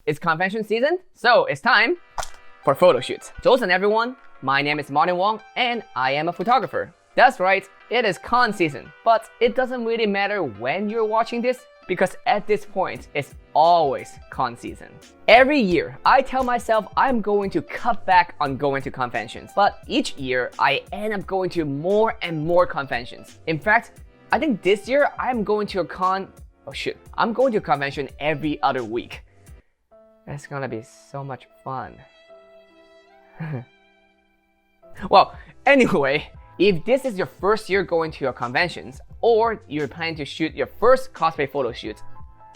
It's convention season, so it's time for photo shoots. Joseon everyone, my name is Wong and I am a photographer. That's right, it is con season, but it doesn't really matter when you're watching this because at this point, it's always con season. Every year, I tell myself I'm going to cut back on going to conventions, but each year I end up going to more and more conventions. In fact, I think this year I'm going to I'm going to a convention every other week. It's gonna be so much fun. Well, anyway, if this is your first year going to your conventions, or you're planning to shoot your first cosplay photo shoot,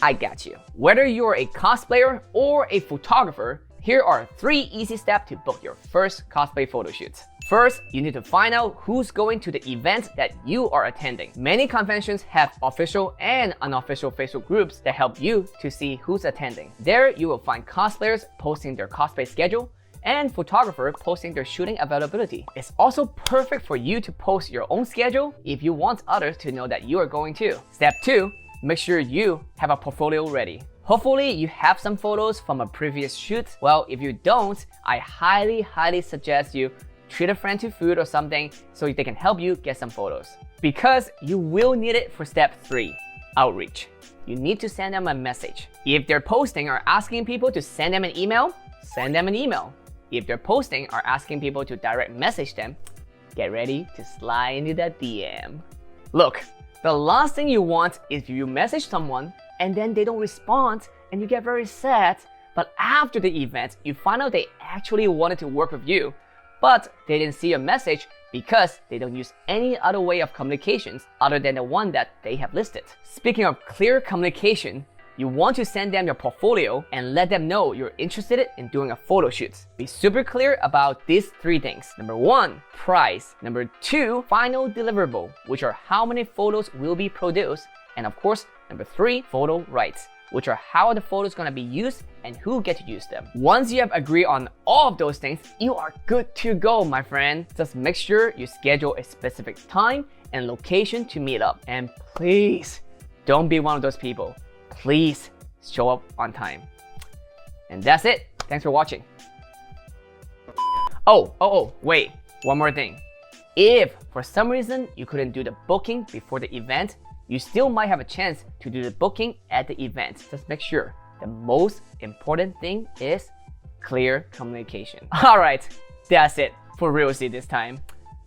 I got you. Whether you're a cosplayer or a photographer, here are 3 easy steps to book your first cosplay photo shoot. First, you need to find out who's going to the event that you are attending. Many conventions have official and unofficial Facebook groups that help you to see who's attending. There, you will find cosplayers posting their cosplay schedule and photographers posting their shooting availability. It's also perfect for you to post your own schedule if you want others to know that you are going too. Step 2, make sure you have a portfolio ready. Hopefully you have some photos from a previous shoot. Well, if you don't, I highly suggest you treat a friend to food or something so they can help you get some photos. Because you will need it for step 3, outreach. You need to send them a message. If they're posting or asking people to send them an email, send them an email. If they're posting or asking people to direct message them, get ready to slide into that DM. Look, the last thing you want is you message someone and then they don't respond and you get very sad, but after the event, you find out they actually wanted to work with you, but they didn't see your message because they don't use any other way of communications other than the one that they have listed. Speaking of clear communication, you want to send them your portfolio and let them know you're interested in doing a photo shoot. Be super clear about these 3 things. Number 1, price. Number 2, final deliverable, which are how many photos will be produced. And of course, number 3, photo rights, which are how the photos gonna be used and who get to use them. Once you have agreed on all of those things, you are good to go, my friend. Just make sure you schedule a specific time and location to meet up. And please, don't be one of those people. Please show up on time. And that's it. Thanks for watching. Wait, one more thing. If for some reason you couldn't do the booking before the event, you still might have a chance to do the booking at the event. Just make sure the most important thing is clear communication. All right, that's it for Real Z this time.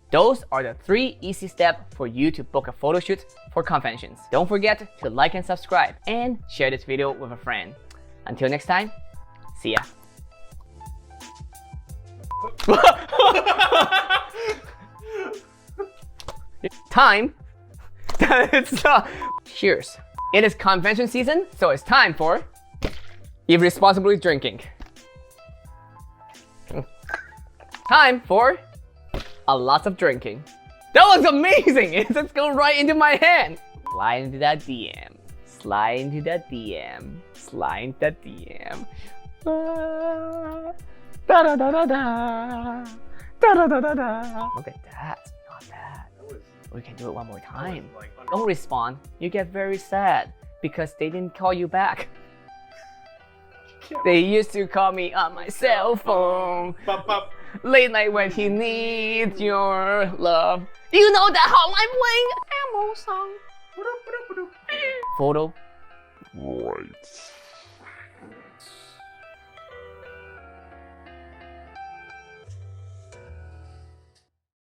Those are the 3 easy steps for you to book a photo shoot for conventions. Don't forget to like and subscribe and share this video with a friend. Until next time, see ya. Time. Cheers. It is convention season, so it's time for irresponsibly drinking. Time for a lot of drinking. That was amazing! It just goes right into my hand. Slide into that DM. Slide into that DM. Slide into that DM. Da da da da da. Da da da da da. Look at that. Not bad. We can do it one more time. Don't respond. You get very sad because they didn't call you back. They used to call me on my cell phone. Late night when he needs your love. You know that hotline bling ammo song. Photo. Right.